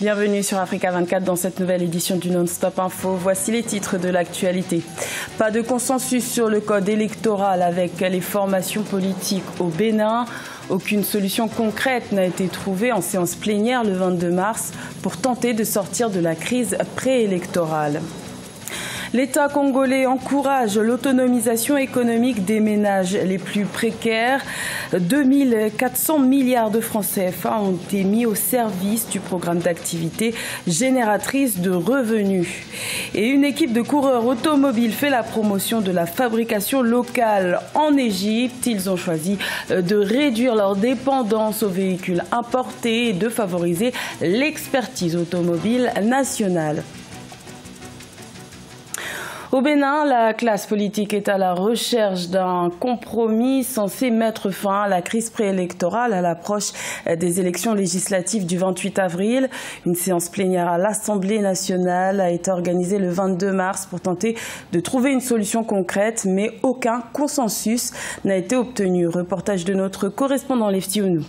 Bienvenue sur Africa 24 dans cette nouvelle édition du Non-Stop Info. Voici les titres de l'actualité. Pas de consensus sur le code électoral avec les formations politiques au Bénin. Aucune solution concrète n'a été trouvée en séance plénière le 22 mars pour tenter de sortir de la crise préélectorale. L'État congolais encourage l'autonomisation économique des ménages les plus précaires. 2400 milliards de francs CFA ont été mis au service du programme d'activité génératrice de revenus. Et une équipe de coureurs automobiles fait la promotion de la fabrication locale en Égypte. Ils ont choisi de réduire leur dépendance aux véhicules importés et de favoriser l'expertise automobile nationale. Au Bénin, la classe politique est à la recherche d'un compromis censé mettre fin à la crise préélectorale à l'approche des élections législatives du 28 avril. Une séance plénière à l'Assemblée nationale a été organisée le 22 mars pour tenter de trouver une solution concrète, mais aucun consensus n'a été obtenu. Reportage de notre correspondant Lefty Ounou.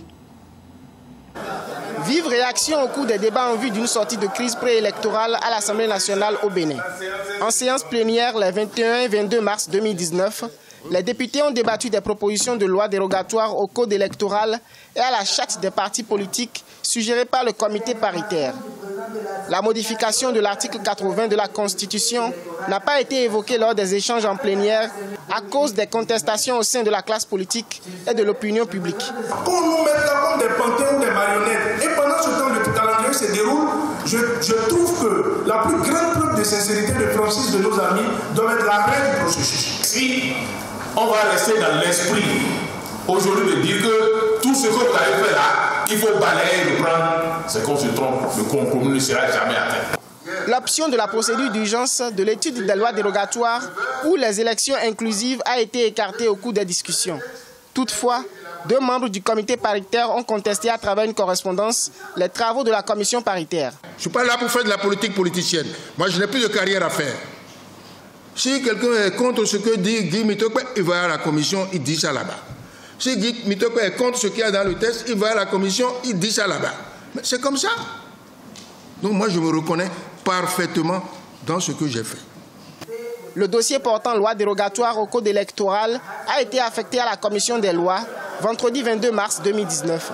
Vive réaction au cours des débats en vue d'une sortie de crise préélectorale à l'Assemblée nationale au Bénin. En séance plénière les 21 et 22 mars 2019, les députés ont débattu des propositions de loi dérogatoires au code électoral et à la charte des partis politiques suggérées par le comité paritaire. La modification de l'article 80 de la Constitution n'a pas été évoquée lors des échanges en plénière à cause des contestations au sein de la classe politique et de l'opinion publique. Qu'on nous mette là comme des pantins ou des marionnettes. Et pendant ce temps, le calendrier se déroule. Je trouve que la plus grande preuve de sincérité de Francis, de nos amis, doit être la règle du processus. Si on va rester dans l'esprit aujourd'hui de dire que tout ce que vous avez fait là, il faut balayer et reprendre, c'est qu'on se trompe. Le compromis ne sera jamais atteint. L'option de la procédure d'urgence de l'étude des lois dérogatoires pour les élections inclusives a été écartée au cours des discussions. Toutefois, 2 membres du comité paritaire ont contesté à travers une correspondance les travaux de la commission paritaire. Je ne suis pas là pour faire de la politique politicienne. Moi, je n'ai plus de carrière à faire. Si quelqu'un est contre ce que dit Guy Mitokwe, il va à la commission, il dit ça là-bas. Si Guy Mitokwe est contre ce qu'il y a dans le texte, il va à la commission, il dit ça là-bas. Mais c'est comme ça. Donc moi, je me reconnais parfaitement dans ce que j'ai fait. Le dossier portant loi dérogatoire au code électoral a été affecté à la commission des lois vendredi 22 mars 2019.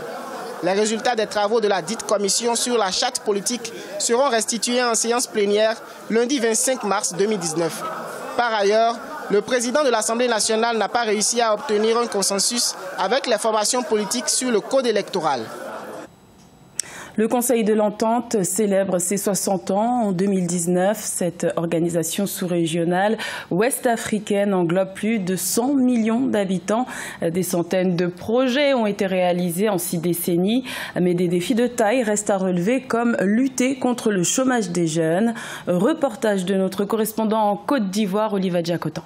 Les résultats des travaux de la dite commission sur la charte politique seront restitués en séance plénière lundi 25 mars 2019. Par ailleurs, le président de l'Assemblée nationale n'a pas réussi à obtenir un consensus avec les formations politiques sur le code électoral. Le Conseil de l'Entente célèbre ses 60 ans en 2019. Cette organisation sous-régionale ouest-africaine englobe plus de 100 millions d'habitants. Des centaines de projets ont été réalisés en 6 décennies, mais des défis de taille restent à relever comme lutter contre le chômage des jeunes. Reportage de notre correspondant en Côte d'Ivoire, Oliva Diakotan.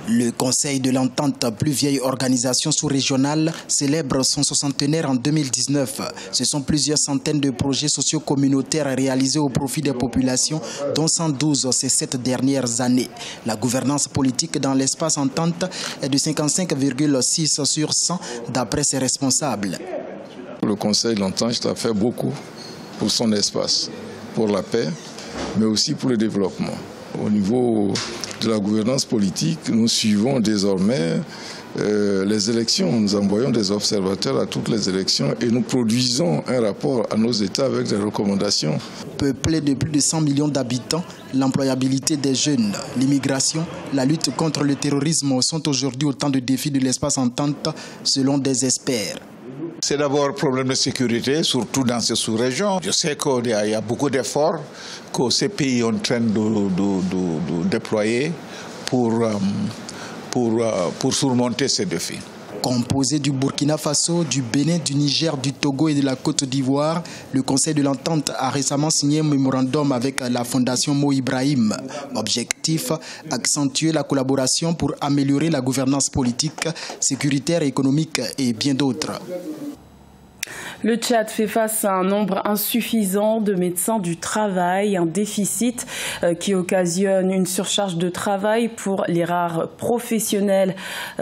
Le Conseil de l'Entente, plus vieille organisation sous-régionale, célèbre son soixantenaire en 2019. Ce sont plusieurs centaines de projets socio-communautaires réalisés au profit des populations, dont 112 ces 7 dernières années. La gouvernance politique dans l'espace Entente est de 55,6 sur 100 d'après ses responsables. Le Conseil de l'Entente a fait beaucoup pour son espace, pour la paix, mais aussi pour le développement. Au niveau de la gouvernance politique, nous suivons désormais les élections. Nous envoyons des observateurs à toutes les élections et nous produisons un rapport à nos États avec des recommandations. Peuplé de plus de 100 millions d'habitants, l'employabilité des jeunes, l'immigration, la lutte contre le terrorisme sont aujourd'hui autant de défis de l'espace Entente selon des experts. C'est d'abord un problème de sécurité, surtout dans ces sous-régions. Je sais qu'il y a beaucoup d'efforts que ces pays sont en train de déployer pour surmonter ces défis. Composé du Burkina Faso, du Bénin, du Niger, du Togo et de la Côte d'Ivoire, le Conseil de l'Entente a récemment signé un mémorandum avec la Fondation Mo Ibrahim. Objectif, accentuer la collaboration pour améliorer la gouvernance politique, sécuritaire, économique et bien d'autres. Le Tchad fait face à un nombre insuffisant de médecins du travail, un déficit qui occasionne une surcharge de travail pour les rares professionnels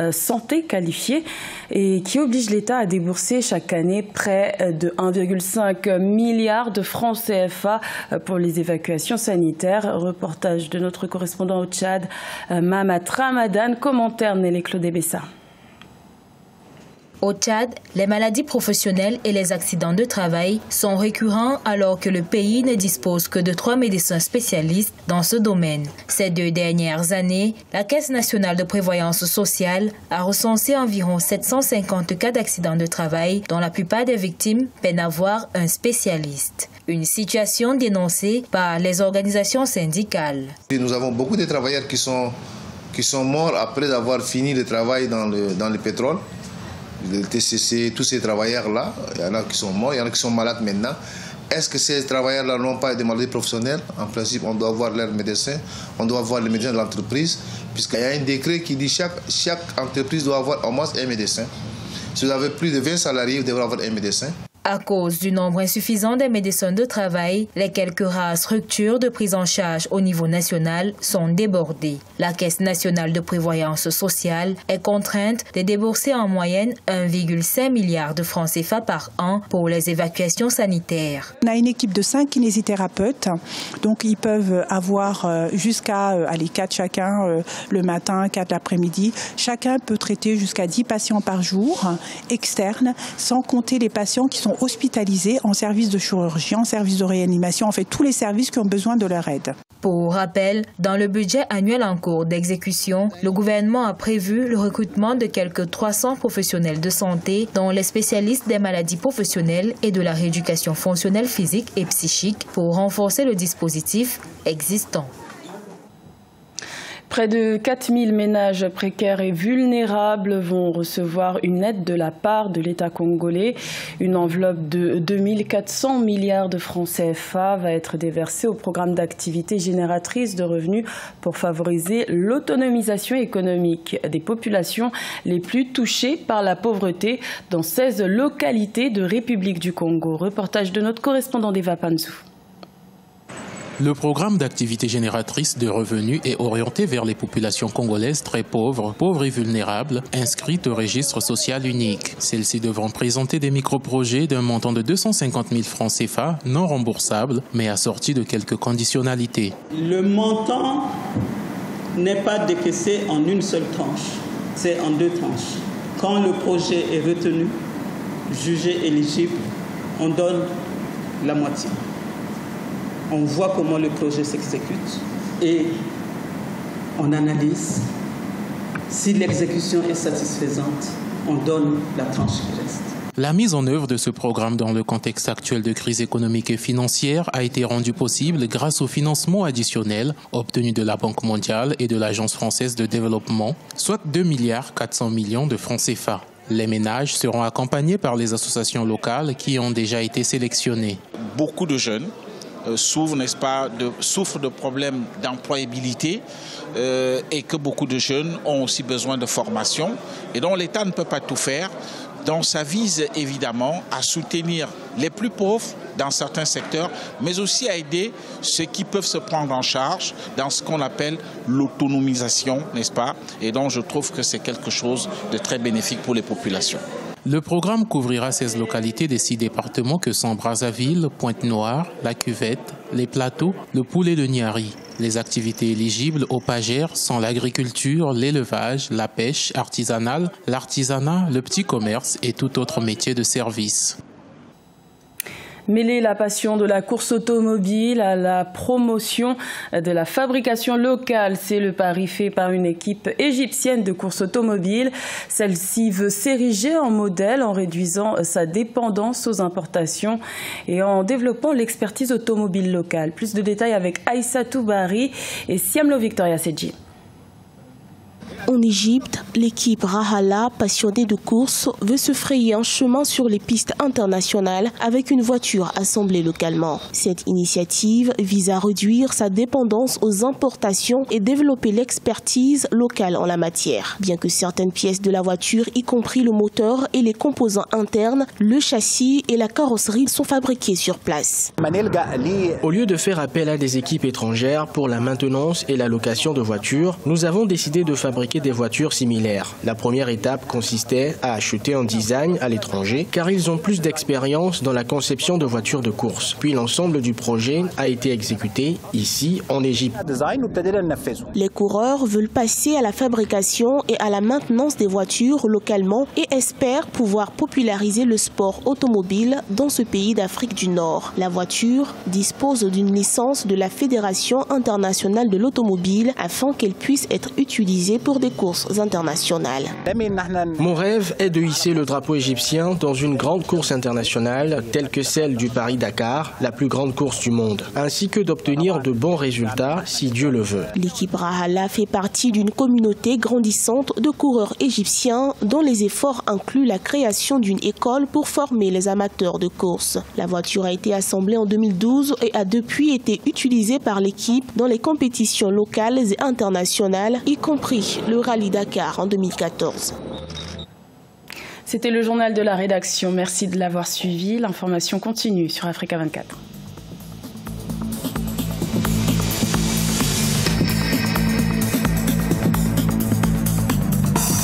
santé qualifiés et qui oblige l'État à débourser chaque année près de 1,5 milliard de francs CFA pour les évacuations sanitaires. Reportage de notre correspondant au Tchad, Mamat Ramadan, commentaire Nelly Claude-Bessa. Au Tchad, les maladies professionnelles et les accidents de travail sont récurrents alors que le pays ne dispose que de 3 médecins spécialistes dans ce domaine. Ces 2 dernières années, la Caisse nationale de prévoyance sociale a recensé environ 750 cas d'accidents de travail dont la plupart des victimes peinent à voir un spécialiste. Une situation dénoncée par les organisations syndicales. Nous avons beaucoup de travailleurs qui sont morts après avoir fini le travail dans le pétrole. Le TCC, tous ces travailleurs-là, il y en a qui sont morts, il y en a qui sont malades maintenant. Est-ce que ces travailleurs-là n'ont pas des maladies professionnelles? En principe, on doit voir leurs médecins, on doit voir les médecins de l'entreprise, puisqu'il y a un décret qui dit que chaque entreprise doit avoir au moins un médecin. Si vous avez plus de 20 salariés, vous devrez avoir un médecin. À cause du nombre insuffisant des médecins de travail, les quelques rares structures de prise en charge au niveau national sont débordées. La Caisse nationale de prévoyance sociale est contrainte de débourser en moyenne 1,5 milliard de francs CFA par an pour les évacuations sanitaires. On a une équipe de 5 kinésithérapeutes, donc ils peuvent avoir jusqu'à 4 chacun le matin, 4 l'après-midi. Chacun peut traiter jusqu'à 10 patients par jour externes, sans compter les patients qui sont hospitalisés en service de chirurgie, en service de réanimation, en fait tous les services qui ont besoin de leur aide. Pour rappel, dans le budget annuel en cours d'exécution, le gouvernement a prévu le recrutement de quelques 300 professionnels de santé, dont les spécialistes des maladies professionnelles et de la rééducation fonctionnelle physique et psychique pour renforcer le dispositif existant. Près de 4000 ménages précaires et vulnérables vont recevoir une aide de la part de l'État congolais. Une enveloppe de 2400 milliards de francs CFA va être déversée au programme d'activité génératrice de revenus pour favoriser l'autonomisation économique des populations les plus touchées par la pauvreté dans 16 localités de République du Congo. Reportage de notre correspondant d'Eva Panzou. Le programme d'activité génératrice de revenus est orienté vers les populations congolaises très pauvres et vulnérables, inscrites au registre social unique. Celles-ci devront présenter des micro-projets d'un montant de 250 000 francs CFA non remboursables, mais assortis de quelques conditionnalités. Le montant n'est pas décaissé en une seule tranche, c'est en 2 tranches. Quand le projet est retenu, jugé éligible, on donne la moitié. On voit comment le projet s'exécute et on analyse. Si l'exécution est satisfaisante, on donne la tranche qui reste. La mise en œuvre de ce programme dans le contexte actuel de crise économique et financière a été rendue possible grâce au financement additionnel obtenu de la Banque mondiale et de l'Agence française de développement, soit 2,4 milliards de francs CFA. Les ménages seront accompagnés par les associations locales qui ont déjà été sélectionnées. Beaucoup de jeunes souffrent, n'est-ce pas, souffrent de problèmes d'employabilité et que beaucoup de jeunes ont aussi besoin de formation et dont l'État ne peut pas tout faire. Donc ça vise évidemment à soutenir les plus pauvres dans certains secteurs, mais aussi à aider ceux qui peuvent se prendre en charge dans ce qu'on appelle l'autonomisation, n'est-ce pas? Et donc je trouve que c'est quelque chose de très bénéfique pour les populations. Le programme couvrira 16 localités des 6 départements que sont Brazzaville, Pointe-Noire, La Cuvette, Les Plateaux, le Poulet de Niari. Les activités éligibles au PAGER sont l'agriculture, l'élevage, la pêche artisanale, l'artisanat, le petit commerce et tout autre métier de service. Mêler la passion de la course automobile à la promotion de la fabrication locale, c'est le pari fait par une équipe égyptienne de course automobile. Celle-ci veut s'ériger en modèle en réduisant sa dépendance aux importations et en développant l'expertise automobile locale. Plus de détails avec Aïssa Toubari et Siamlo Victoria Sedji. en Égypte, l'équipe Rahala, passionnée de course, veut se frayer un chemin sur les pistes internationales avec une voiture assemblée localement. Cette initiative vise à réduire sa dépendance aux importations et développer l'expertise locale en la matière. Bien que certaines pièces de la voiture, y compris le moteur et les composants internes, le châssis et la carrosserie sont fabriqués sur place. Au lieu de faire appel à des équipes étrangères pour la maintenance et la location de voitures, nous avons décidé de fabriquer des voitures similaires. La première étape consistait à acheter un design à l'étranger car ils ont plus d'expérience dans la conception de voitures de course. Puis l'ensemble du projet a été exécuté ici en Égypte. Les coureurs veulent passer à la fabrication et à la maintenance des voitures localement et espèrent pouvoir populariser le sport automobile dans ce pays d'Afrique du Nord. La voiture dispose d'une licence de la Fédération internationale de l'automobile afin qu'elle puisse être utilisée pour des courses internationales. Mon rêve est de hisser le drapeau égyptien dans une grande course internationale telle que celle du Paris-Dakar, la plus grande course du monde, ainsi que d'obtenir de bons résultats si Dieu le veut. L'équipe Rahala fait partie d'une communauté grandissante de coureurs égyptiens dont les efforts incluent la création d'une école pour former les amateurs de course. La voiture a été assemblée en 2012 et a depuis été utilisée par l'équipe dans les compétitions locales et internationales, y compris le Rallye Dakar en 2014. C'était le journal de la rédaction. Merci de l'avoir suivi. L'information continue sur Africa 24.